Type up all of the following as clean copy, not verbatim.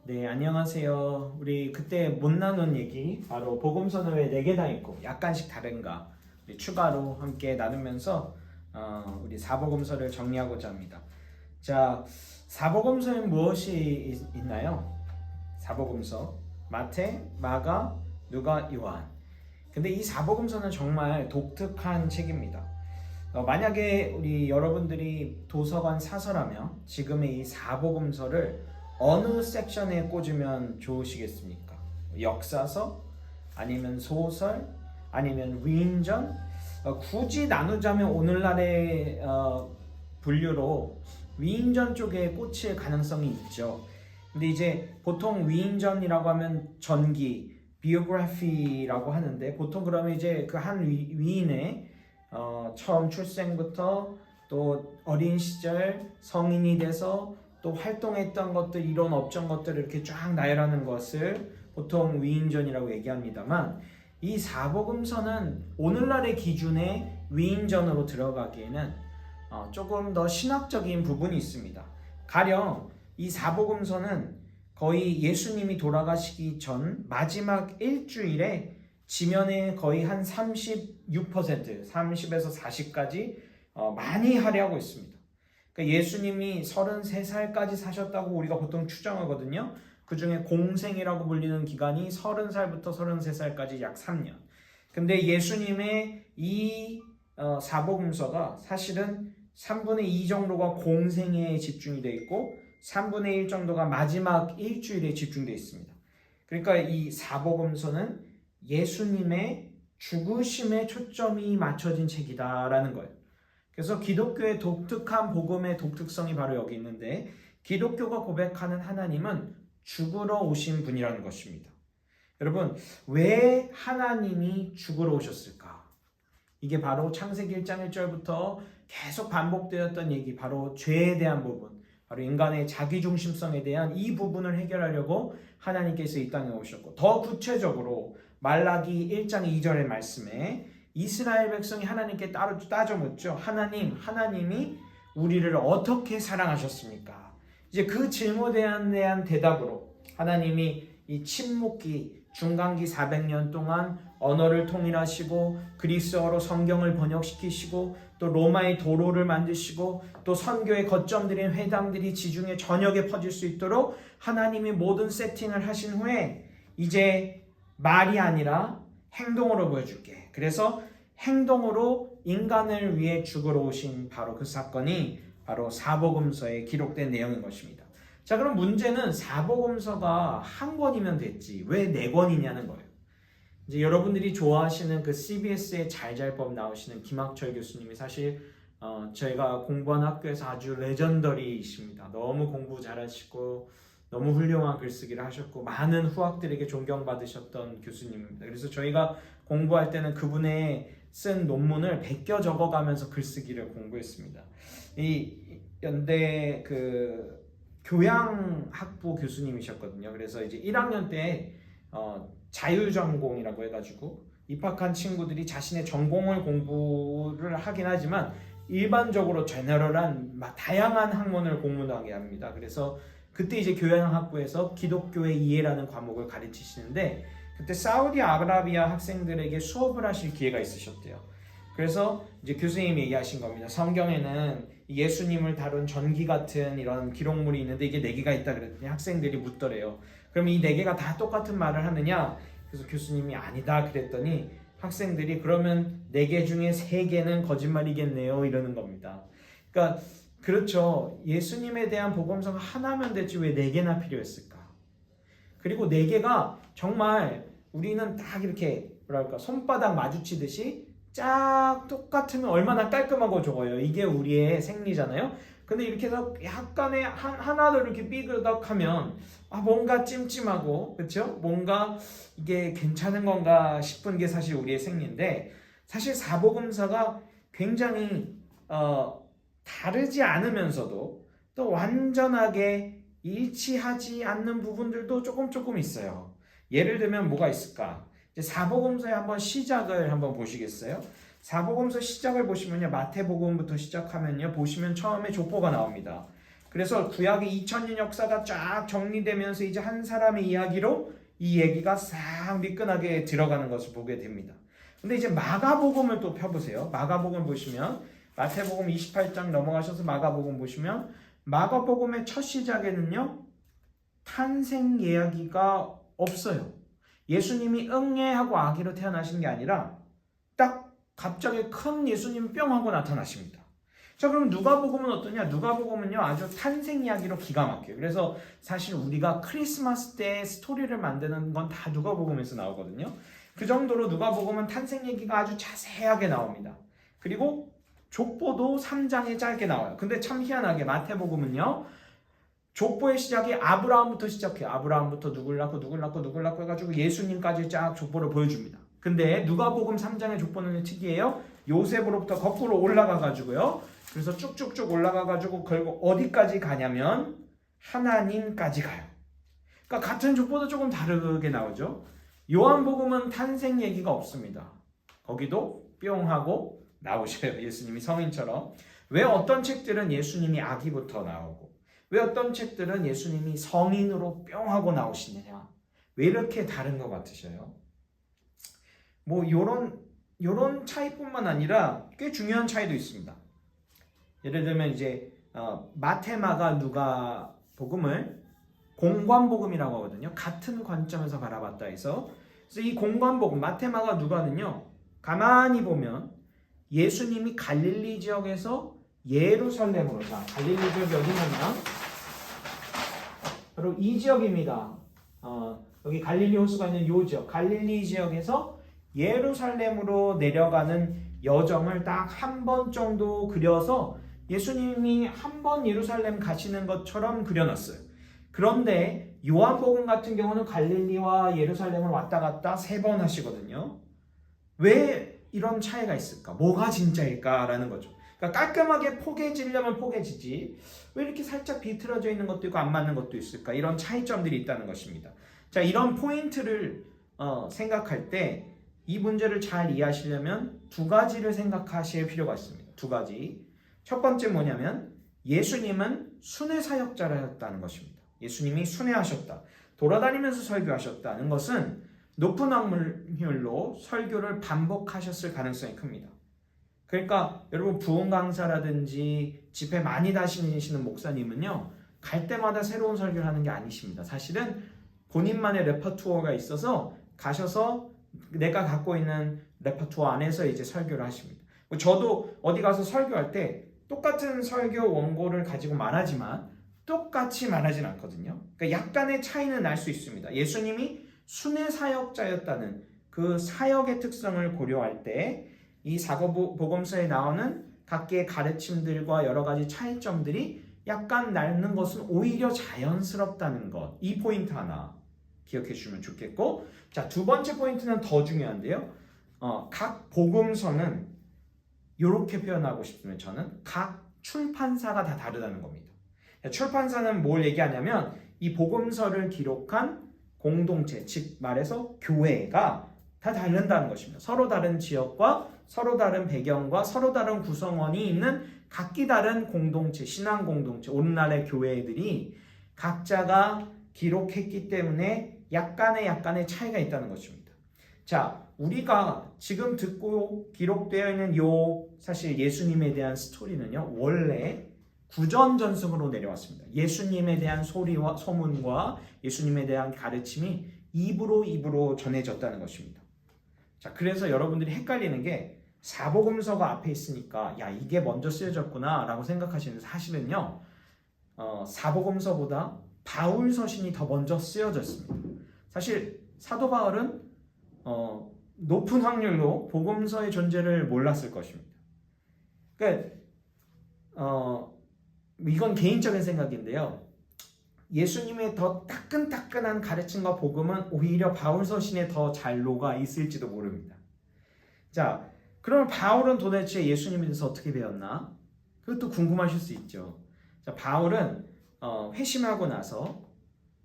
네, 안녕하세요. 우리 그때 못 나눈 얘기, 바로 복음서는 왜 4개 다 있고 약간씩 다른가, 우리 추가로 함께 나누면서 우리 사복음서를 정리하고자 합니다. 자, 사복음서엔 무엇이 있나요? 사복음서, 마태, 마가, 누가, 요한. 근데 이 사복음서는 정말 독특한 책입니다. 만약에 우리 여러분들이 도서관 사서라면 지금의 이 사복음서를 어느 섹션에 꽂으면 좋으시겠습니까? 역사서? 아니면 소설? 아니면 위인전? 굳이 나누자면 오늘날의 분류로 위인전 쪽에 꽂힐 가능성이 있죠. 근데 이제 보통 위인전이라고 하면 전기, 비오그래피라고 하는데, 보통 그러면 이제 그 한 위인의 처음 출생부터 또 어린 시절 성인이 돼서 또 활동했던 것들, 이런 업적 것들을 이렇게 쫙 나열하는 것을 보통 위인전이라고 얘기합니다만, 이 사복음서는 오늘날의 기준의 위인전으로 들어가기에는 조금 더 신학적인 부분이 있습니다. 가령 이 사복음서는 거의 예수님이 돌아가시기 전 마지막 일주일에 지면에 거의 한 36%, 30에서 40까지 많이 할애하고 있습니다. 그러니까 예수님이 33살까지 사셨다고 우리가 보통 추정하거든요. 그 중에 공생이라고 불리는 기간이 30살부터 33살까지 약 3년. 근데 예수님의 이 사복음서가 사실은 3분의 2 정도가 공생에 집중이 되어 있고 3분의 1 정도가 마지막 일주일에 집중되어 있습니다. 그러니까 이 사복음서는 예수님의 죽으심에 초점이 맞춰진 책이다라는 거예요. 그래서 기독교의 독특한 복음의 독특성이 바로 여기 있는데, 기독교가 고백하는 하나님은 죽으러 오신 분이라는 것입니다. 여러분, 왜 하나님이 죽으러 오셨을까? 이게 바로 창세기 1장 1절부터 계속 반복되었던 얘기, 바로 죄에 대한 부분, 바로 인간의 자기중심성에 대한 이 부분을 해결하려고 하나님께서 이 땅에 오셨고, 더 구체적으로 말라기 1장 2절의 말씀에 이스라엘 백성이 하나님께 따져 묻죠. 하나님이 우리를 어떻게 사랑하셨습니까? 이제 그 질문에 대한 대답으로 하나님이 이 침묵기, 중간기 400년 동안 언어를 통일하시고 그리스어로 성경을 번역시키시고 또 로마의 도로를 만드시고 또 선교의 거점들인 회당들이 지중해 전역에 퍼질 수 있도록 하나님이 모든 세팅을 하신 후에 이제 말이 아니라 행동으로 보여줄게. 그래서 행동으로 인간을 위해 죽으러 오신 바로 그 사건이 바로 사복음서에 기록된 내용인 것입니다. 자, 그럼 문제는 사복음서가 한 권이면 됐지 왜 4권이냐는 거예요. 이제 여러분들이 좋아하시는 그 CBS의 잘잘법 나오시는 김학철 교수님이 사실 저희가 공부한 학교에서 아주 레전더리이십니다. 너무 공부 잘하시고 너무 훌륭한 글쓰기를 하셨고 많은 후학들에게 존경받으셨던 교수님입니다. 그래서 저희가 공부할 때는 그분의 쓴 논문을 베껴 적어가면서 글쓰기를 공부했습니다. 이 연대 그 교양학부 교수님이셨거든요. 그래서 이제 1학년 때 자율전공이라고 해가지고 입학한 친구들이 자신의 전공을 공부를 하긴 하지만 일반적으로 제너럴한 다양한 학문을 공부하게 합니다. 그래서 그때 이제 교양학부에서 기독교의 이해라는 과목을 가르치시는데, 그때 사우디아라비아 학생들에게 수업을 하실 기회가 있으셨대요. 그래서 이제 교수님이 얘기하신 겁니다. 성경에는 예수님을 다룬 전기 같은 이런 기록물이 있는데 이게 4개가 있다 그랬더니 학생들이 묻더래요. 그럼 이 4개가 다 똑같은 말을 하느냐? 그래서 교수님이 아니다 그랬더니 학생들이 그러면 4개 중에 3개는 거짓말이겠네요 이러는 겁니다. 그러니까 그렇죠. 예수님에 대한 복음서가 하나면 되지 왜 4개나 필요했을까? 그리고 4개가 정말 우리는 딱 이렇게 뭐랄까 손바닥 마주치듯이 쫙 똑같으면 얼마나 깔끔하고 좋아요. 이게 우리의 생리잖아요. 근데 이렇게 해서 약간의 하나도 이렇게 삐그덕하면 뭔가 찜찜하고, 그렇죠? 뭔가 이게 괜찮은 건가 싶은 게 사실 우리의 생리인데, 사실 사복음서가 굉장히 다르지 않으면서도 또 완전하게 일치하지 않는 부분들도 조금 있어요. 예를 들면 뭐가 있을까? 이제 사복음서의 한번 시작을 한번 보시겠어요? 사복음서 시작을 보시면요, 마태복음부터 시작하면요, 보시면 처음에 족보가 나옵니다. 그래서 구약의 2000년 역사가 쫙 정리되면서 이제 한 사람의 이야기로 이 얘기가 싹 미끈하게 들어가는 것을 보게 됩니다. 근데 이제 마가복음을 또 펴보세요. 마가복음 보시면 마태복음 28장 넘어가셔서 마가복음 보시면 마가복음의 첫 시작에는요 탄생 이야기가 없어요. 예수님이 응애하고 아기로 태어나신 게 아니라 딱 갑자기 큰 예수님 뿅 하고 나타나십니다. 자, 그럼 누가복음은 어떠냐? 누가복음은요 아주 탄생 이야기로 기가 막혀요. 그래서 사실 우리가 크리스마스 때 스토리를 만드는 건 다 누가복음에서 나오거든요. 그 정도로 누가복음은 탄생 얘기가 아주 자세하게 나옵니다. 그리고 족보도 3장에 짧게 나와요. 근데 참 희한하게 마태복음은요 족보의 시작이 아브라함부터 시작해요. 아브라함부터 누굴 낳고 해가지고 예수님까지 쫙 족보를 보여줍니다. 근데 누가복음 3장의 족보는 특이해요. 요셉으로부터 거꾸로 올라가가지고요. 그래서 쭉쭉쭉 올라가가지고 결국 어디까지 가냐면 하나님까지 가요. 그러니까 같은 족보도 조금 다르게 나오죠. 요한복음은 탄생 얘기가 없습니다. 거기도 뿅 하고 나오셔요. 예수님이 성인처럼. 왜 어떤 책들은 예수님이 아기부터 나오고 왜 어떤 책들은 예수님이 성인으로 뿅 하고 나오시느냐? 왜 이렇게 다른 것 같으셔요? 뭐 요런 차이뿐만 아니라 꽤 중요한 차이도 있습니다. 예를 들면 이제 마태, 마가, 누가 복음을 공관복음이라고 하거든요. 같은 관점에서 바라봤다 해서 그래서 이 공관복음 마태, 마가, 누가는요. 가만히 보면 예수님이 갈릴리 지역에서 예루살렘으로 갈릴리 지역이 어디냐면 바로 이 지역입니다. 여기 갈릴리 호수가 있는 이 지역 갈릴리 지역에서 예루살렘으로 내려가는 여정을 딱 한 번 정도 그려서 예수님이 한 번 예루살렘 가시는 것처럼 그려놨어요. 그런데 요한복음 같은 경우는 갈릴리와 예루살렘을 왔다 갔다 3번 하시거든요. 왜 이런 차이가 있을까? 뭐가 진짜일까라는 거죠. 그러니까 깔끔하게 포개지려면 포개지지 왜 이렇게 살짝 비틀어져 있는 것도 있고 안 맞는 것도 있을까? 이런 차이점들이 있다는 것입니다. 자, 이런 포인트를 생각할 때 이 문제를 잘 이해하시려면 2가지를 생각하실 필요가 있습니다. 2가지. 첫 번째 뭐냐면 예수님은 순회 사역자였다는 것입니다. 예수님이 순회하셨다. 돌아다니면서 설교하셨다는 것은 높은 확률로 설교를 반복하셨을 가능성이 큽니다. 그러니까 여러분 부흥 강사라든지 집회 많이 다니시는 목사님은요 갈 때마다 새로운 설교를 하는 게 아니십니다. 사실은 본인만의 레퍼투어가 있어서 가셔서 내가 갖고 있는 레퍼투어 안에서 이제 설교를 하십니다. 저도 어디 가서 설교할 때 똑같은 설교 원고를 가지고 말하지만 똑같이 말하진 않거든요. 그러니까 약간의 차이는 날 수 있습니다. 예수님이 순회 사역자였다는 그 사역의 특성을 고려할 때 이 사복음서에 나오는 각기의 가르침들과 여러 가지 차이점들이 약간 나는 것은 오히려 자연스럽다는 것. 이 포인트 하나 기억해 주시면 좋겠고, 자, 2번째 포인트는 더 중요한데요. 각 복음서는 이렇게 표현하고 싶으면 저는 각 출판사가 다 다르다는 겁니다. 출판사는 뭘 얘기하냐면 이 복음서를 기록한 공동체, 즉 말해서 교회가 다 다른다는 것입니다. 서로 다른 지역과 서로 다른 배경과 서로 다른 구성원이 있는 각기 다른 공동체, 신앙 공동체, 오늘날의 교회들이 각자가 기록했기 때문에 약간의 차이가 있다는 것입니다. 자, 우리가 지금 듣고 기록되어 있는 사실 예수님에 대한 스토리는요, 원래 구전전승으로 내려왔습니다. 예수님에 대한 소문과 예수님에 대한 가르침이 입으로 전해졌다는 것입니다. 자, 그래서 여러분들이 헷갈리는 게 사복음서가 앞에 있으니까 야, 이게 먼저 쓰여졌구나 라고 생각하시는데 사실은요, 사복음서보다 바울 서신이 더 먼저 쓰여졌습니다. 사실 사도 바울은 높은 확률로 복음서의 존재를 몰랐을 것입니다. 그러니까 이건 개인적인 생각인데요. 예수님의 더 따끈따끈한 가르침과 복음은 오히려 바울 서신에 더 잘 녹아 있을지도 모릅니다. 자, 그러면 바울은 도대체 예수님에 대해서 어떻게 배웠나? 그것도 궁금하실 수 있죠. 자, 바울은 회심하고 나서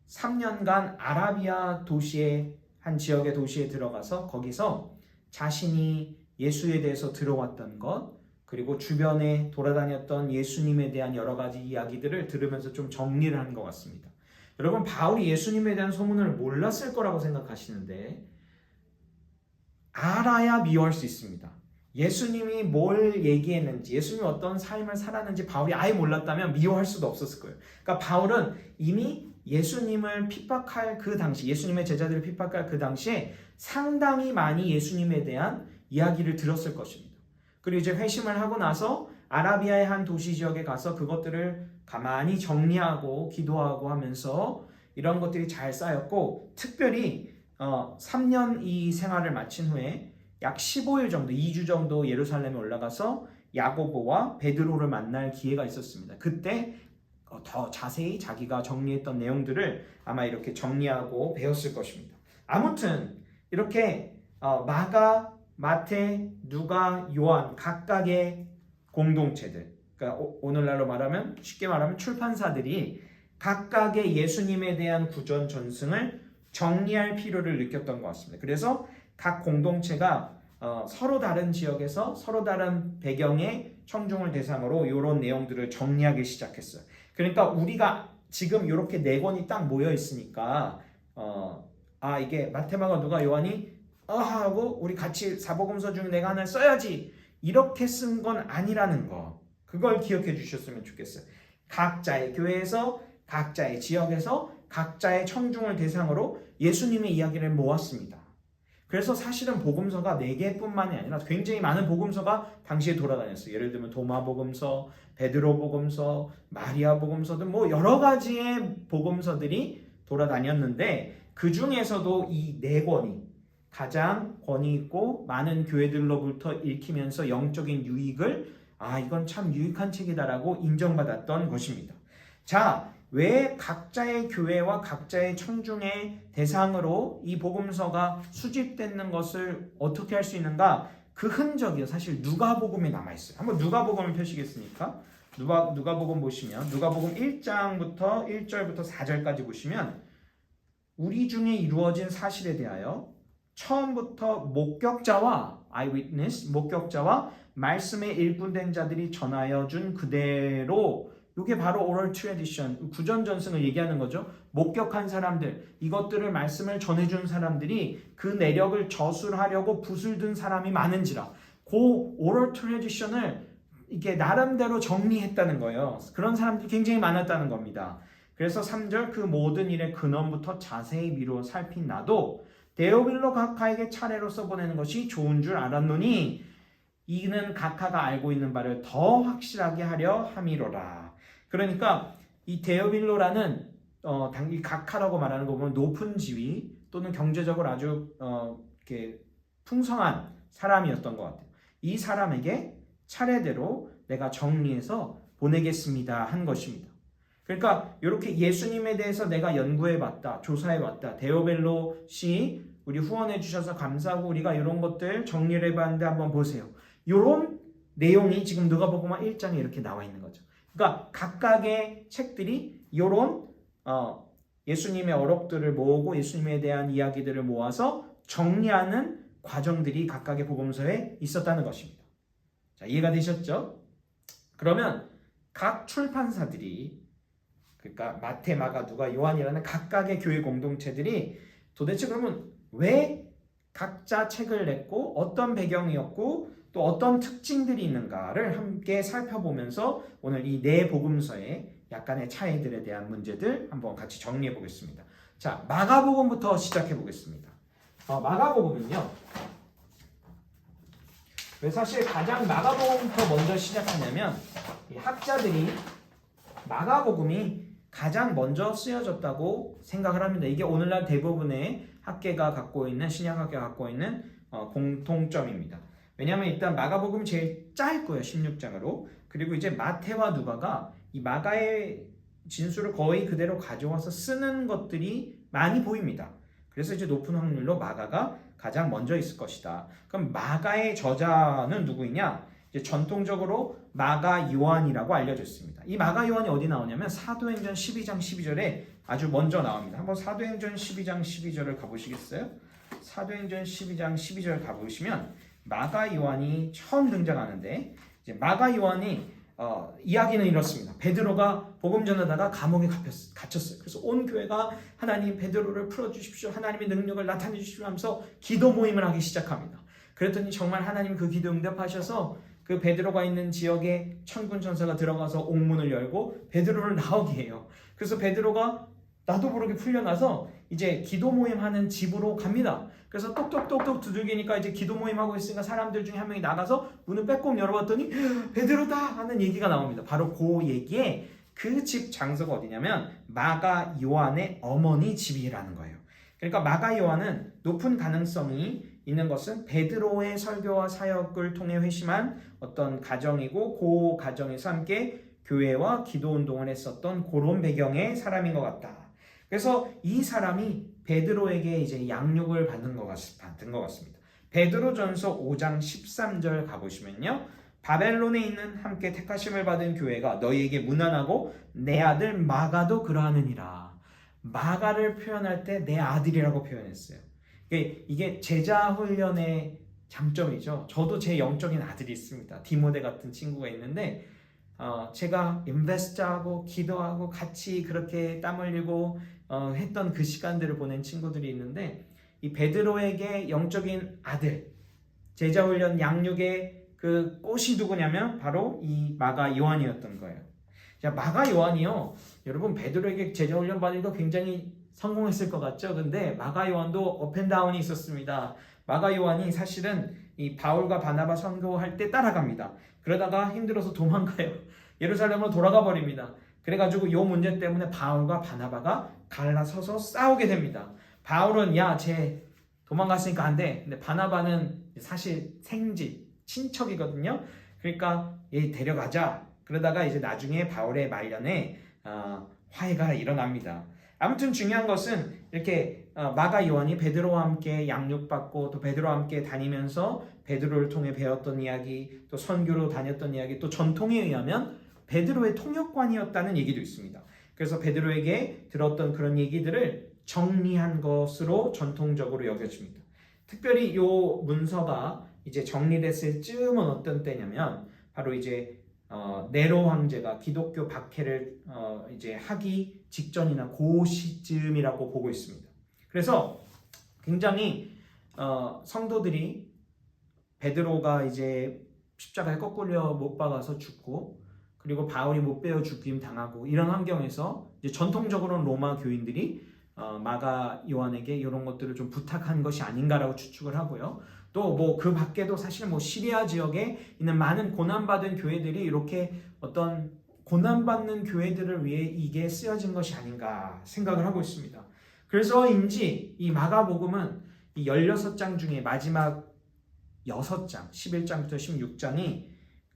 3년간 아라비아 도시의 한 지역의 도시에 들어가서 거기서 자신이 예수에 대해서 들어왔던 것, 그리고 주변에 돌아다녔던 예수님에 대한 여러 가지 이야기들을 들으면서 좀 정리를 한 것 같습니다. 여러분, 바울이 예수님에 대한 소문을 몰랐을 거라고 생각하시는데 알아야 미워할 수 있습니다. 예수님이 뭘 얘기했는지, 예수님이 어떤 삶을 살았는지 바울이 아예 몰랐다면 미워할 수도 없었을 거예요. 그러니까 바울은 이미 예수님을 핍박할 그 당시, 예수님의 제자들을 핍박할 그 당시에 상당히 많이 예수님에 대한 이야기를 들었을 것입니다. 그리고 이제 회심을 하고 나서 아라비아의 한 도시 지역에 가서 그것들을 가만히 정리하고 기도하고 하면서 이런 것들이 잘 쌓였고, 특별히 3년 이 생활을 마친 후에 약 15일 정도, 2주 정도 예루살렘에 올라가서 야고보와 베드로를 만날 기회가 있었습니다. 그때 더 자세히 자기가 정리했던 내용들을 아마 이렇게 정리하고 배웠을 것입니다. 아무튼 이렇게 마가, 마태, 누가, 요한 각각의 공동체들, 그러니까 오늘날로 말하면, 쉽게 말하면 출판사들이 각각의 예수님에 대한 구전 전승을 정리할 필요를 느꼈던 것 같습니다. 그래서 각 공동체가 서로 다른 지역에서 서로 다른 배경의 청중을 대상으로 이런 내용들을 정리하기 시작했어요. 그러니까 우리가 지금 이렇게 4권이 딱 모여 있으니까 이게 마태마가 누가 요한이 하고 우리 같이 사복음서 중에 내가 하나 써야지 이렇게 쓴 건 아니라는 거, 그걸 기억해 주셨으면 좋겠어요. 각자의 교회에서, 각자의 지역에서, 각자의 청중을 대상으로 예수님의 이야기를 모았습니다. 그래서 사실은 복음서가 4개뿐만이 아니라 굉장히 많은 복음서가 당시에 돌아다녔어요. 예를 들면 도마복음서, 베드로복음서, 마리아복음서 등 여러 가지의 복음서들이 돌아다녔는데, 그 중에서도 이 4권이 가장 권위 있고 많은 교회들로부터 읽히면서 영적인 유익을 이건 참 유익한 책이다라고 인정받았던 것입니다. 자, 왜 각자의 교회와 각자의 청중의 대상으로 이 복음서가 수집되는 것을 어떻게 할 수 있는가? 그 흔적이 사실 누가복음에 남아있어요. 한번 누가복음을 펴시겠습니까? 누가복음 보시면 누가복음 1장부터 1절부터 4절까지 보시면 우리 중에 이루어진 사실에 대하여 처음부터 목격자와 목격자와 말씀에 일꾼된 자들이 전하여 준 그대로, 이게 바로 오럴 트래디션, 구전 전승을 얘기하는 거죠. 목격한 사람들, 이것들을 말씀을 전해준 사람들이 그 내력을 저술하려고 붓을 든 사람이 많은지라 그 오럴 트래디션을 이게 나름대로 정리했다는 거예요. 그런 사람들이 굉장히 많았다는 겁니다. 그래서 3절, 그 모든 일의 근원부터 자세히 미루어 살핀 나도 데오빌로 각하에게 차례로 써보내는 것이 좋은 줄 알았노니 이는 각하가 알고 있는 바를 더 확실하게 하려 함이로라. 그러니까 이 데오빌로라는 이 각하라고 말하는 거 보면 높은 지위 또는 경제적으로 아주 이렇게 풍성한 사람이었던 것 같아요. 이 사람에게 차례대로 내가 정리해서 보내겠습니다 한 것입니다. 그러니까 이렇게 예수님에 대해서 내가 연구해봤다, 조사해봤다, 데오벨로 씨 우리 후원해 주셔서 감사하고 우리가 이런 것들 정리를 해봤는데 한번 보세요. 이런 내용이 지금 누가복음 1장에 이렇게 나와 있는 거죠. 그러니까 각각의 책들이 이런 예수님의 어록들을 모으고 예수님에 대한 이야기들을 모아서 정리하는 과정들이 각각의 복음서에 있었다는 것입니다. 자, 이해가 되셨죠? 그러면 각 출판사들이, 그러니까 마태, 마가, 누가, 요한이라는 각각의 교회 공동체들이 도대체 그러면 왜 각자 책을 냈고 어떤 배경이었고 또 어떤 특징들이 있는가를 함께 살펴보면서 오늘 이 4복음서의 약간의 차이들에 대한 문제들 한번 같이 정리해 보겠습니다. 자, 마가복음부터 시작해 보겠습니다. 마가복음은요, 왜 사실 가장 마가복음부터 먼저 시작하냐면 학자들이 마가복음이 가장 먼저 쓰여졌다고 생각을 합니다. 이게 오늘날 대부분의 학계가 갖고 있는, 신약학계가 갖고 있는 공통점입니다. 왜냐하면 일단 마가복음이 제일 짧고요, 16장으로. 그리고 이제 마태와 누가가 이 마가의 진술을 거의 그대로 가져와서 쓰는 것들이 많이 보입니다. 그래서 이제 높은 확률로 마가가 가장 먼저 있을 것이다. 그럼 마가의 저자는 누구이냐? 이제 전통적으로 마가 요한이라고 알려졌습니다. 이 마가 요한이 어디 나오냐면 사도행전 12장 12절에 아주 먼저 나옵니다. 한번 사도행전 12장 12절을 가보시겠어요? 사도행전 12장 12절 가보시면 마가 요한이 처음 등장하는데 이제 마가 요한이 이야기는 이렇습니다. 베드로가 복음 전하다가 감옥에 갇혔어요. 그래서 온 교회가 하나님 베드로를 풀어주십시오. 하나님의 능력을 나타내 주십시오 하면서 기도 모임을 하기 시작합니다. 그랬더니 정말 하나님 그 기도 응답하셔서 그 베드로가 있는 지역에 천군 천사가 들어가서 옥문을 열고 베드로를 나오게 해요. 그래서 베드로가 나도 모르게 풀려나서 이제 기도 모임하는 집으로 갑니다. 그래서 똑똑똑똑 두들기니까 이제 기도 모임하고 있으니까 사람들 중에 한 명이 나가서 문을 빼꼼 열어봤더니 베드로다 하는 얘기가 나옵니다. 바로 그 얘기에 그 집 장소가 어디냐면 마가 요한의 어머니 집이라는 거예요. 그러니까 마가 요한은 높은 가능성이 있는 것은 베드로의 설교와 사역을 통해 회심한 어떤 가정이고 그 가정에서 함께 교회와 기도 운동을 했었던 그런 배경의 사람인 것 같다. 그래서 이 사람이 베드로에게 이제 양육을 받은 것 같습니다. 베드로전서 5장 13절 가보시면요. 바벨론에 있는 함께 택하심을 받은 교회가 너희에게 문안하고 내 아들 마가도 그러하느니라. 마가를 표현할 때 내 아들이라고 표현했어요. 이게 제자 훈련의 장점이죠. 저도 제 영적인 아들이 있습니다. 디모데 같은 친구가 있는데 제가 인베스트하고 기도하고 같이 그렇게 땀 흘리고 했던 그 시간들을 보낸 친구들이 있는데 이 베드로에게 영적인 아들, 제자훈련 양육의 그 꽃이 누구냐면 바로 이 마가 요한이었던 거예요. 자, 마가 요한이요. 여러분 베드로에게 제자훈련 받으니까 굉장히 성공했을 것 같죠? 근데 마가 요한도 업앤다운이 있었습니다. 마가 요한이 사실은 이 바울과 바나바 선교할 때 따라갑니다. 그러다가 힘들어서 도망가요. 예루살렘으로 돌아가 버립니다. 그래가지고 이 문제 때문에 바울과 바나바가 갈라서서 싸우게 됩니다. 바울은 쟤 도망갔으니까 안 돼. 근데 바나바는 사실 생지 친척이거든요. 그러니까 얘 데려가자. 그러다가 이제 나중에 바울의 말년에 화해가 일어납니다. 아무튼 중요한 것은 이렇게 마가 요한이 베드로와 함께 양육받고 또 베드로와 함께 다니면서 베드로를 통해 배웠던 이야기, 또 선교로 다녔던 이야기, 또 전통에 의하면 베드로의 통역관이었다는 얘기도 있습니다. 그래서 베드로에게 들었던 그런 얘기들을 정리한 것으로 전통적으로 여겨집니다. 특별히 이 문서가 이제 정리됐을 즈음은 어떤 때냐면 바로 이제 네로 황제가 기독교 박해를 이제 하기 직전이나 그 시점이라고 보고 있습니다. 그래서 굉장히 성도들이 베드로가 이제 십자가에 거꾸려 못 박아서 죽고 그리고 바울이 못 베어 죽임 당하고 이런 환경에서 이제 전통적으로는 로마 교인들이 마가 요한에게 이런 것들을 좀 부탁한 것이 아닌가라고 추측을 하고요. 또 뭐 그 밖에도 사실 뭐 시리아 지역에 있는 많은 고난받은 교회들이 이렇게 어떤 고난받는 교회들을 위해 이게 쓰여진 것이 아닌가 생각을 하고 있습니다. 그래서인지 이 마가복음은 이 16장 중에 마지막 6장, 11장부터 16장이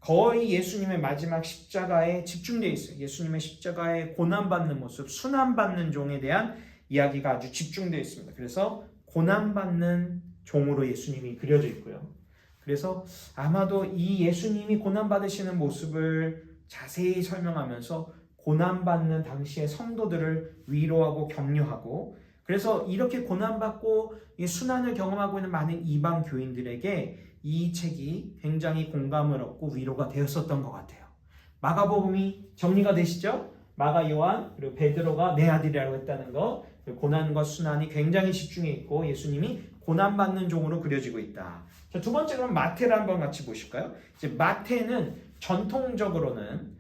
거의 예수님의 마지막 십자가에 집중되어 있어요. 예수님의 십자가에 고난받는 모습, 순환받는 종에 대한 이야기가 아주 집중되어 있습니다. 그래서 고난받는 종으로 예수님이 그려져 있고요. 그래서 아마도 이 예수님이 고난받으시는 모습을 자세히 설명하면서 고난받는 당시의 성도들을 위로하고 격려하고 그래서 이렇게 고난받고 순환을 경험하고 있는 많은 이방 교인들에게 이 책이 굉장히 공감을 얻고 위로가 되었었던 것 같아요. 마가복음이 정리가 되시죠? 마가 요한 그리고 베드로가 내 아들이라고 했다는 것, 고난과 순환이 굉장히 집중해 있고 예수님이 고난받는 종으로 그려지고 있다. 자, 두 번째 그럼 마태를 한번 같이 보실까요? 이제 마태는 전통적으로는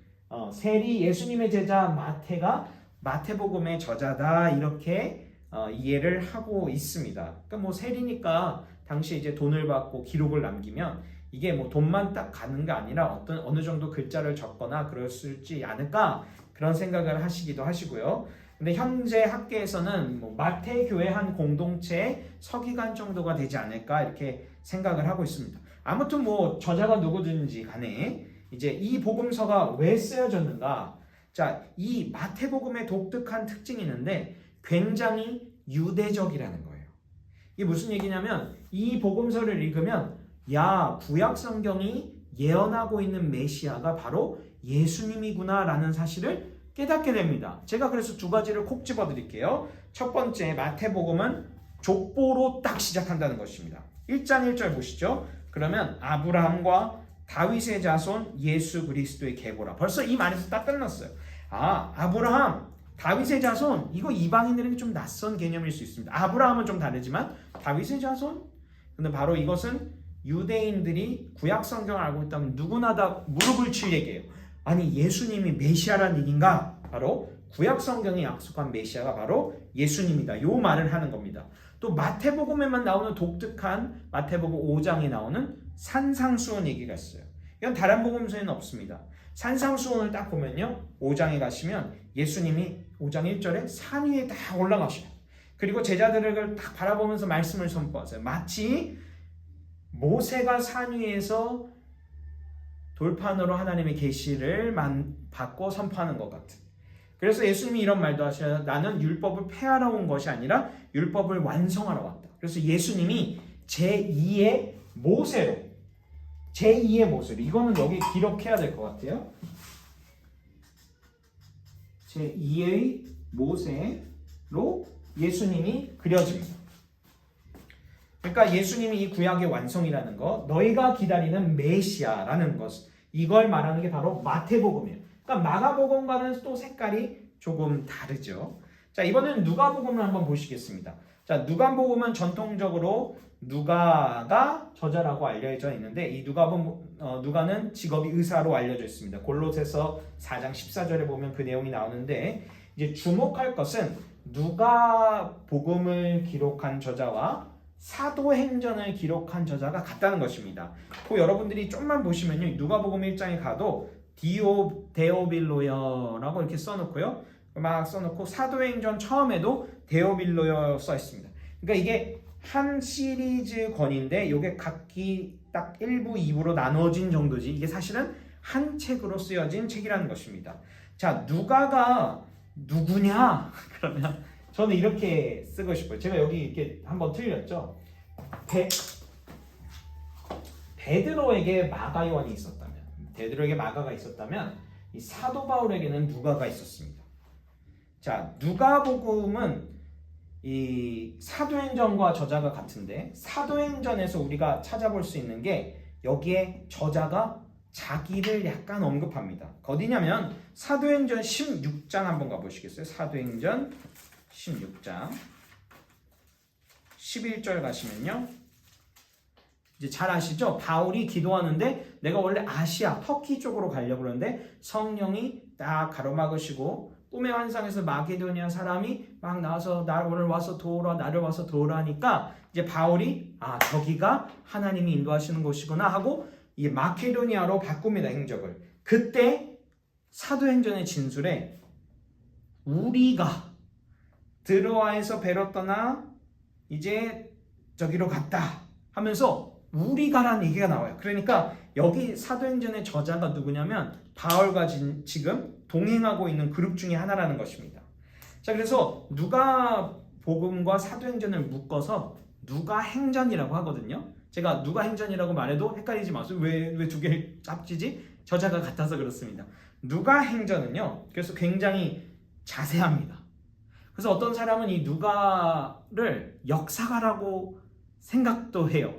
세리 예수님의 제자 마태가 마태복음의 저자다 이렇게 이해를 하고 있습니다. 그러니까 뭐 세리니까 당시 이제 돈을 받고 기록을 남기면 이게 뭐 돈만 딱 가는 게 아니라 어느 정도 글자를 적거나 그랬을지 않을까 그런 생각을 하시기도 하시고요. 근데 현재 학계에서는 뭐 마태 교회 한 공동체의 서기관 정도가 되지 않을까 이렇게 생각을 하고 있습니다. 아무튼 뭐 저자가 누구든지 간에 이제 이 복음서가 왜 쓰여졌는가? 자, 이 마태복음의 독특한 특징이 있는데 굉장히 유대적이라는 거예요. 이게 무슨 얘기냐면 이 복음서를 읽으면 구약 성경이 예언하고 있는 메시아가 바로 예수님이구나라는 사실을 깨닫게 됩니다. 제가 그래서 두 가지를 콕 집어 드릴게요. 첫 번째, 마태복음은 족보로 딱 시작한다는 것입니다. 1장 1절 보시죠. 그러면 아브라함과 다윗의 자손 예수 그리스도의 계보라. 벌써 이 말에서 딱 끝났어요. 아브라함, 다윗의 자손, 이거 이방인들에게 좀 낯선 개념일 수 있습니다. 아브라함은 좀 다르지만 다윗의 자손? 근데 바로 이것은 유대인들이 구약 성경을 알고 있다면 누구나 다 무릎을 칠 얘기예요. 아니 예수님이 메시아란 얘기인가? 바로 구약 성경이 약속한 메시아가 바로 예수님이다. 요 말을 하는 겁니다. 또 마태복음에만 나오는 독특한 마태복음 5장에 나오는 산상수훈 얘기가 있어요. 이건 다른 복음서에는 없습니다. 산상수훈을 딱 보면요, 5장에 가시면 예수님이 5장 1절에 산 위에 딱 올라가셔요. 그리고 제자들을 딱 바라보면서 말씀을 선포하세요. 마치 모세가 산 위에서 돌판으로 하나님의 계시를 받고 선포하는 것 같은. 그래서 예수님이 이런 말도 하셔요. 나는 율법을 폐하러 온 것이 아니라 율법을 완성하러 왔다. 그래서 예수님이 제2의 모세로, 이거는 여기 기록해야 될 것 같아요. 제2의 모세로 예수님이 그려집니다. 그러니까 예수님이 이 구약의 완성이라는 것, 너희가 기다리는 메시아라는 것, 이걸 말하는 게 바로 마태복음이에요. 그러니까 마가복음과는 또 색깔이 조금 다르죠. 자, 이번에는 누가복음을 한번 보시겠습니다. 자, 누가복음은 전통적으로 누가가 저자라고 알려져 있는데, 이 누가는 직업이 의사로 알려져 있습니다. 골로새서 4장 14절에 보면 그 내용이 나오는데, 이제 주목할 것은 누가복음을 기록한 저자와 사도행전을 기록한 저자가 같다는 것입니다. 그 여러분들이 좀만 보시면요, 누가복음 1장에 가도 데오빌로여라고 이렇게 써놓고요, 막 써놓고 사도행전 처음에도 데오빌로여 써 있습니다. 그러니까 이게 한 시리즈 권인데 이게 각기 딱 1부, 2부로 나눠진 정도지, 이게 사실은 한 책으로 쓰여진 책이라는 것입니다. 자, 누가가 누구냐? 그러면 저는 이렇게 쓰고 싶어요. 제가 여기 이렇게 한번 틀렸죠. 베드로에게 마가 요한이 있었다면, 베드로에게 마가가 있었다면 이 사도 바울에게는 누가가 있었습니다. 자, 누가복음은 이 사도행전과 저자가 같은데, 사도행전에서 우리가 찾아볼 수 있는 게 여기에 저자가 자기를 약간 언급합니다. 어디냐면 사도행전 16장 한번 가보시겠어요? 사도행전 16장 11절 가시면요, 이제 잘 아시죠? 바울이 기도하는데 내가 원래 아시아, 터키 쪽으로 가려고 그러는데 성령이 딱 가로막으시고 꿈의 환상에서 마게도니아 사람이 막 나와서 나를 와서 도우라 하니까 이제 바울이 저기가 하나님이 인도하시는 곳이구나 하고 이 마케도니아로 바꿉니다, 행적을. 그때 사도행전의 진술에 우리가 드로아에서 베로 떠나 이제 저기로 갔다 하면서 우리가라는 얘기가 나와요. 그러니까 여기 사도행전의 저자가 누구냐면 바울과 지금 동행하고 있는 그룹 중에 하나라는 것입니다. 자, 그래서 누가복음과 사도행전을 묶어서 누가행전이라고 하거든요. 제가 누가행전이라고 말해도 헷갈리지 마세요. 왜 두 개를 합치지? 저자가 같아서 그렇습니다. 누가행전은요, 그래서 굉장히 자세합니다. 그래서 어떤 사람은 이 누가를 역사가라고 생각도 해요.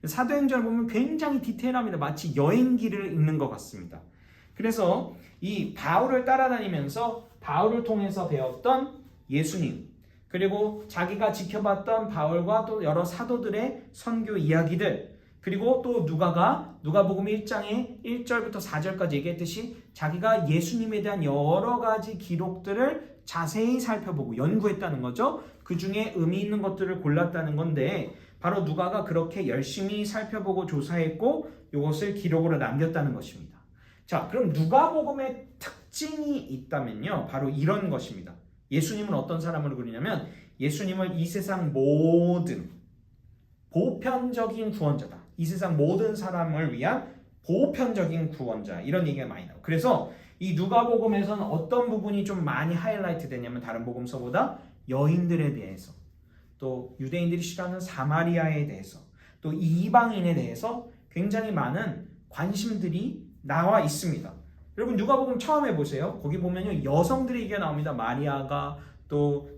사도행전을 보면 굉장히 디테일합니다. 마치 여행기를 읽는 것 같습니다. 그래서 이 바울을 따라다니면서 바울을 통해서 배웠던 예수님, 그리고 자기가 지켜봤던 바울과 또 여러 사도들의 선교 이야기들, 그리고 또 누가복음 1장에 1절부터 4절까지 얘기했듯이 자기가 예수님에 대한 여러 가지 기록들을 자세히 살펴보고 연구했다는 거죠. 그 중에 의미 있는 것들을 골랐다는 건데, 바로 누가가 그렇게 열심히 살펴보고 조사했고 이것을 기록으로 남겼다는 것입니다. 자, 그럼 누가복음의 특징이 있다면요, 바로 이런 것입니다. 예수님은 어떤 사람으로 그리냐면 예수님을 이 세상 모든 보편적인 구원자다, 이 세상 모든 사람을 위한 보편적인 구원자, 이런 얘기가 많이 나와요. 그래서 이 누가복음에서는 어떤 부분이 좀 많이 하이라이트 되냐면 다른 복음서보다 여인들에 대해서, 또 유대인들이 싫어하는 사마리아에 대해서, 또 이방인에 대해서 굉장히 많은 관심들이 나와 있습니다. 여러분 누가복음 처음 해보세요. 거기 보면요, 여성들의 얘기가 나옵니다. 마리아가, 또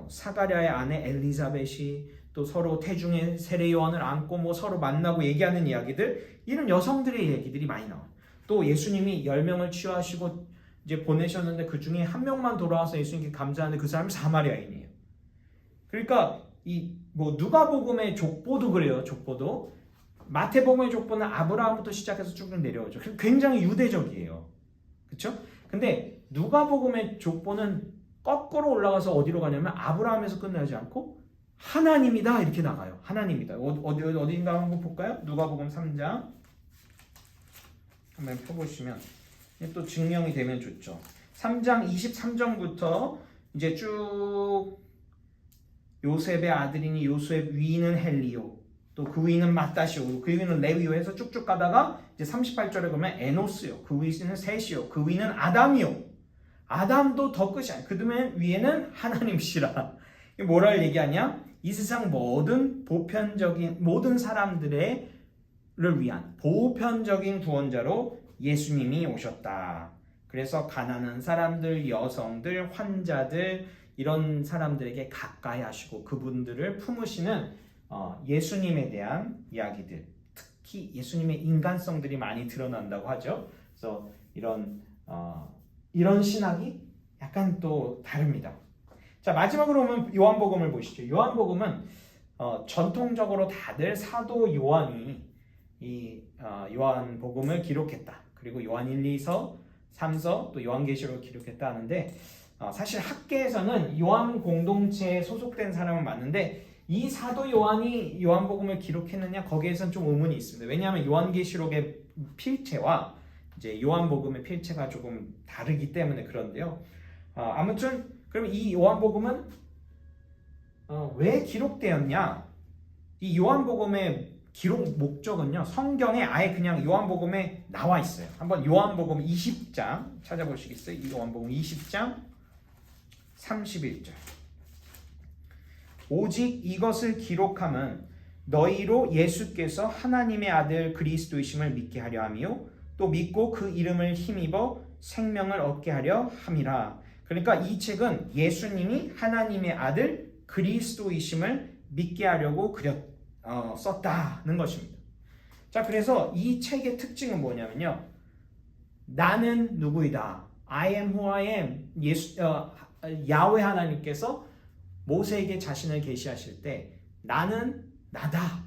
사가랴의 아내 엘리사벳이 또 서로 태중의 세례 요한을 안고 뭐 서로 만나고 얘기하는 이야기들, 이런 여성들의 얘기들이 많이 나와요. 또 예수님이 10명을 취하시고 이제 보내셨는데 그 중에 한 명만 돌아와서 예수님께 감사하는데 그 사람은 사마리아인이에요. 그러니까 이 뭐 누가복음의 족보도 그래요. 족보도 마태복음의 족보는 아브라함부터 시작해서 쭉 내려오죠. 굉장히 유대적이에요. 그렇죠? 근데 누가복음의 족보는 거꾸로 올라가서 어디로 가냐면 아브라함에서 끝나지 않고 하나님이다 이렇게 나가요. 하나님이다. 어디인가 한번 볼까요? 누가복음 3장 한번 펴보시면 또 증명이 되면 좋죠. 3장 23절부터 이제 쭉 요셉의 아들이니 요셉 위인은 헬리오, 또 그 위인은 마따시오, 그 위인은 레위오 해서 쭉쭉 가다가 이제 38절에 보면 에노스요, 그 위인은 셋이요, 그 위인은 아담이요. 아담도 더 끝이 아니야. 그 위에는 하나님이시라. 뭐를 얘기하냐? 이 세상 모든 사람들을 위한 보편적인 구원자로 예수님이 오셨다. 그래서 가난한 사람들, 여성들, 환자들 이런 사람들에게 가까이 하시고 그분들을 품으시는 예수님에 대한 이야기들, 특히 예수님의 인간성들이 많이 드러난다고 하죠. 그래서 이런 신학이 약간 또 다릅니다. 자, 마지막으로 보면 요한복음을 보시죠. 요한복음은 전통적으로 다들 사도 요한이 이 요한복음을 기록했다. 그리고 요한 1, 2서, 3서, 또 요한계시록을 기록했다 하는데 사실 학계에서는 요한 공동체에 소속된 사람은 맞는데 이 사도 요한이 요한복음을 기록했느냐 거기에선 좀 의문이 있습니다. 왜냐하면 요한계시록의 필체와 이제 요한복음의 필체가 조금 다르기 때문에 그런데요. 아무튼 그럼 이 요한복음은 왜 기록되었냐? 이 요한복음의 기록 목적은요. 성경에 아예 그냥 요한복음에 나와 있어요. 한번 요한복음 20장 찾아보시겠어요? 이 요한복음 20장 31절. 오직 이것을 기록함은 너희로 예수께서 하나님의 아들 그리스도이심을 믿게 하려 함이요 또 믿고 그 이름을 힘입어 생명을 얻게 하려 함이라. 그러니까 이 책은 예수님이 하나님의 아들 그리스도이심을 믿게 하려고 썼다는 것입니다. 자, 그래서 이 책의 특징은 뭐냐면요. 나는 누구이다. I am who I am. 야훼 하나님께서 모세에게 자신을 계시하실 때 나는 나다.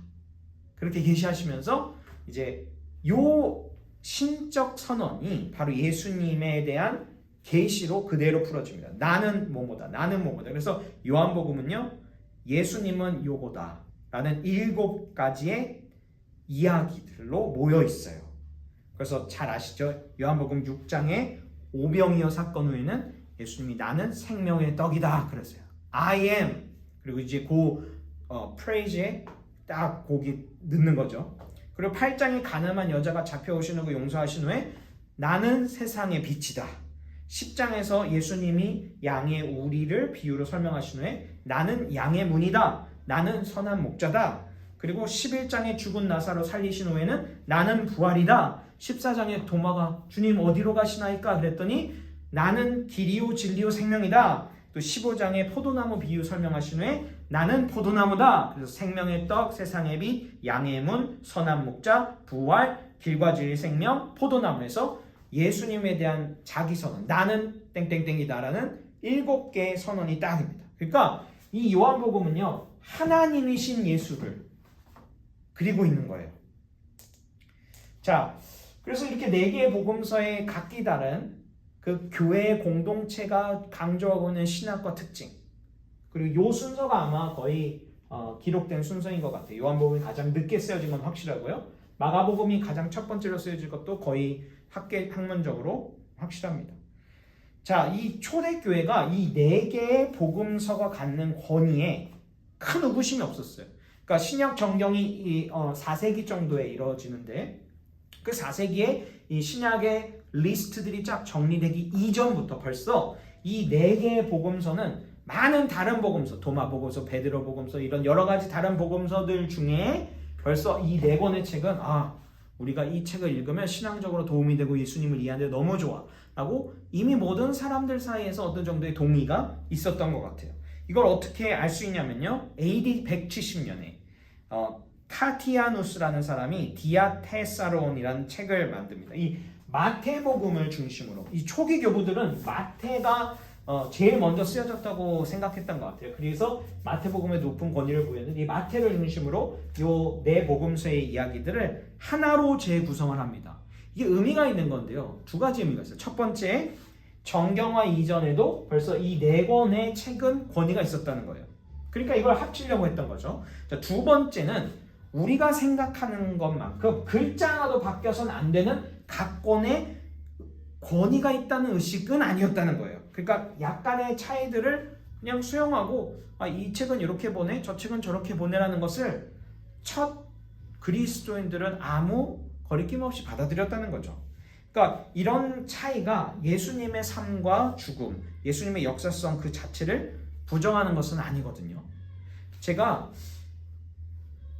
그렇게 계시하시면서 이제 요 신적 선언이 바로 예수님에 대한 계시로 그대로 풀어집니다. 나는 뭐뭐다. 나는 뭐뭐다. 그래서 요한복음은요. 예수님은 요거다. 라는 7가지의 이야기들로 모여 있어요. 그래서 잘 아시죠? 요한복음 6장의 오병이어 사건 후에는 예수님이 나는 생명의 떡이다 그랬어요. I am. 그리고 이제 프레이즈에 딱 거기 넣는 거죠. 그리고 8장에 가늠한 여자가 잡혀오시는 거 용서하신 후에 나는 세상의 빛이다. 10장에서 예수님이 양의 우리를 비유로 설명하신 후에 나는 양의 문이다. 나는 선한 목자다. 그리고 11장에 죽은 나사로 살리신 후에는 나는 부활이다. 14장에 도마가 주님 어디로 가시나이까 그랬더니 나는 길이요 진리요 생명이다. 또 15장에 포도나무 비유 설명하신 후에 나는 포도나무다. 그래서 생명의 떡, 세상의 빛, 양의 문, 선한 목자, 부활, 길과 진리 생명, 포도나무에서 예수님에 대한 자기 선언, 나는 땡땡땡이다라는 7개의 선언이 딱입니다. 그러니까 이 요한복음은요. 하나님이신 예수를 그리고 있는 거예요. 자, 그래서 이렇게 4개의 복음서에 각기 다른 그 교회의 공동체가 강조하고 있는 신학과 특징, 그리고 요 순서가 아마 거의 기록된 순서인 것 같아요. 요한복음이 가장 늦게 쓰여진 건 확실하고요. 마가복음이 가장 첫 번째로 쓰여질 것도 거의 학문적으로 확실합니다. 자, 이 초대교회가 이 4개의 복음서가 갖는 권위에 큰 의구심이 없었어요. 그러니까 신약 정경이 4세기 정도에 이루어지는데 그 4세기에 이 신약의 리스트들이 쫙 정리되기 이전부터 벌써 이 4개의 복음서는 많은 다른 복음서, 도마 복음서, 베드로 복음서 이런 여러 가지 다른 복음서들 중에 벌써 이 4권의 책은 우리가 이 책을 읽으면 신앙적으로 도움이 되고 예수님을 이해하는데 너무 좋아. 라고 이미 모든 사람들 사이에서 어느 정도의 동의가 있었던 것 같아요. 이걸 어떻게 알 수 있냐면요. AD 170년에 타티아누스라는 사람이 디아테사론이라는 책을 만듭니다. 이 마태복음을 중심으로 이 초기 교부들은 마태가 제일 먼저 쓰여졌다고 생각했던 것 같아요. 그래서 마태복음에 높은 권위를 부여는 이 마태를 중심으로 요 네 복음서의 이야기들을 하나로 재구성을 합니다. 이게 의미가 있는 건데요. 두 가지 의미가 있어요. 첫 번째, 정경화 이전에도 벌써 이 네 권의 책은 권위가 있었다는 거예요. 그러니까 이걸 합치려고 했던 거죠. 자, 두 번째는 우리가 생각하는 것만큼 글자 하나도 바뀌어서는 안 되는 각 권의 권위가 있다는 의식은 아니었다는 거예요. 그러니까 약간의 차이들을 그냥 수용하고 이 책은 이렇게 보내, 저 책은 저렇게 보내라는 것을 첫 그리스도인들은 아무 거리낌 없이 받아들였다는 거죠. 그러니까 이런 차이가 예수님의 삶과 죽음, 예수님의 역사성 그 자체를 부정하는 것은 아니거든요. 제가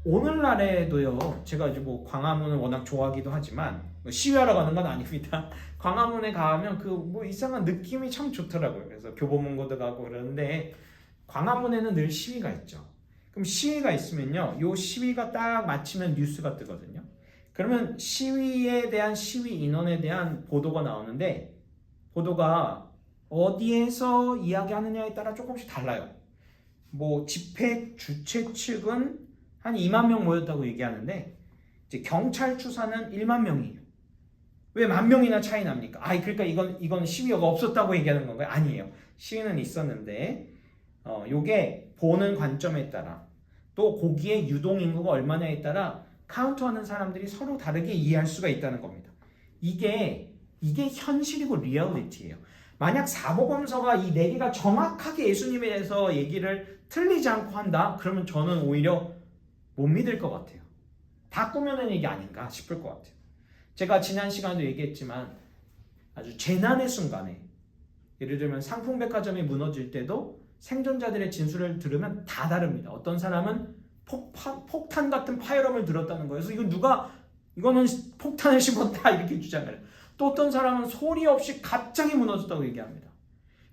오늘날에도요, 제가 이제 뭐 광화문을 워낙 좋아하기도 하지만 시위하러 가는 건 아닙니다. 광화문에 가면 그 뭐 이상한 느낌이 참 좋더라고요. 그래서 교보문고도 가고 그러는데 광화문에는 늘 시위가 있죠. 그럼 시위가 있으면요, 요 시위가 딱 마치면 뉴스가 뜨거든요. 그러면 시위에 대한 시위 인원에 대한 보도가 나오는데 보도가 어디에서 이야기하느냐에 따라 조금씩 달라요. 뭐 집회 주최 측은 한 2만 명 모였다고 얘기하는데 이제 경찰 추사는 1만 명이에요. 왜 10,000명이나 차이 납니까? 그러니까 이건 시위가 없었다고 얘기하는 건가요? 아니에요. 시위는 있었는데 요게 보는 관점에 따라 또 거기에 유동 인구가 얼마냐에 따라 카운트하는 사람들이 서로 다르게 이해할 수가 있다는 겁니다. 이게 현실이고 리얼리티예요. 만약 사복음서가 이 네 개가 정확하게 예수님에 대해서 얘기를 틀리지 않고 한다? 그러면 저는 오히려 못 믿을 것 같아요. 다 꾸며낸 얘기 아닌가 싶을 것 같아요. 제가 지난 시간에도 얘기했지만 아주 재난의 순간에 예를 들면 상품백화점이 무너질 때도 생존자들의 진술을 들으면 다 다릅니다. 어떤 사람은 폭탄 같은 파열음을 들었다는 거예요. 그래서 이거는 폭탄을 씹었다 이렇게 주장해요. 또 어떤 사람은 소리 없이 갑자기 무너졌다고 얘기합니다.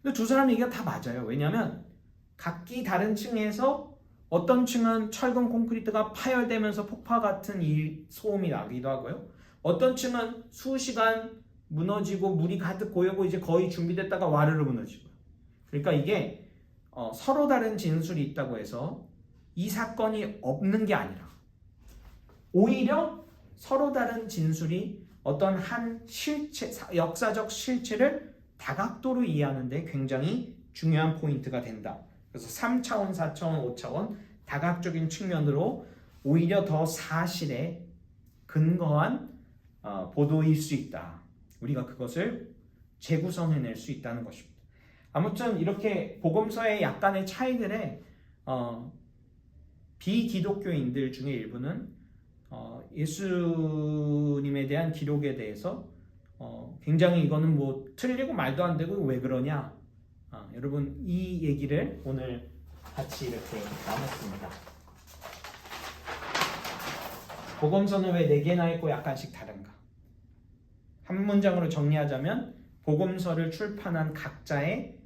근데 두 사람 얘기가 다 맞아요. 왜냐하면 각기 다른 층에서 어떤 층은 철근 콘크리트가 파열되면서 폭파 같은 소음이 나기도 하고요. 어떤 층은 수시간 무너지고 물이 가득 고이고 이제 거의 준비됐다가 와르르 무너지고요. 그러니까 이게 서로 다른 진술이 있다고 해서 이 사건이 없는 게 아니라 오히려 서로 다른 진술이 어떤 한 실체, 역사적 실체를 다각도로 이해하는 데 굉장히 중요한 포인트가 된다. 그래서 3차원, 4차원, 5차원 다각적인 측면으로 오히려 더 사실에 근거한 보도일 수 있다. 우리가 그것을 재구성해낼 수 있다는 것입니다. 아무튼 이렇게 복음서의 약간의 차이들에 비기독교인들 중에 일부는 예수님에 대한 기록에 대해서 굉장히 이거는 뭐 틀리고 말도 안 되고 왜 그러냐. 여러분 이 얘기를 오늘 같이 이렇게 나눴습니다. 복음서는 왜 4개나 있고 약간씩 다른가? 한 문장으로 정리하자면 복음서를 출판한 각자의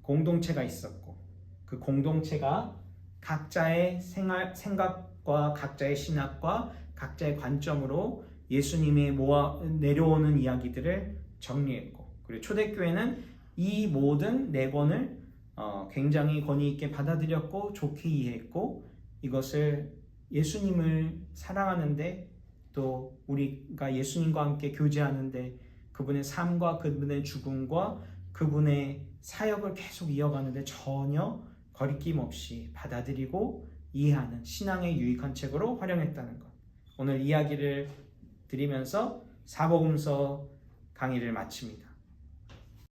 공동체가 있었고 그 공동체가 각자의 생각과 각자의 신학과 각자의 관점으로 예수님의 내려오는 이야기들을 정리했고 그리고 초대교회는 이 모든 4권을 굉장히 권위 있게 받아들였고 좋게 이해했고 이것을 예수님을 사랑하는데 또 우리가 예수님과 함께 교제하는데 그분의 삶과 그분의 죽음과 그분의 사역을 계속 이어가는데 전혀 거리낌 없이 받아들이고 이해하는 신앙의 유익한 책으로 활용했다는 것. 오늘 이야기를 드리면서 사복음서 강의를 마칩니다.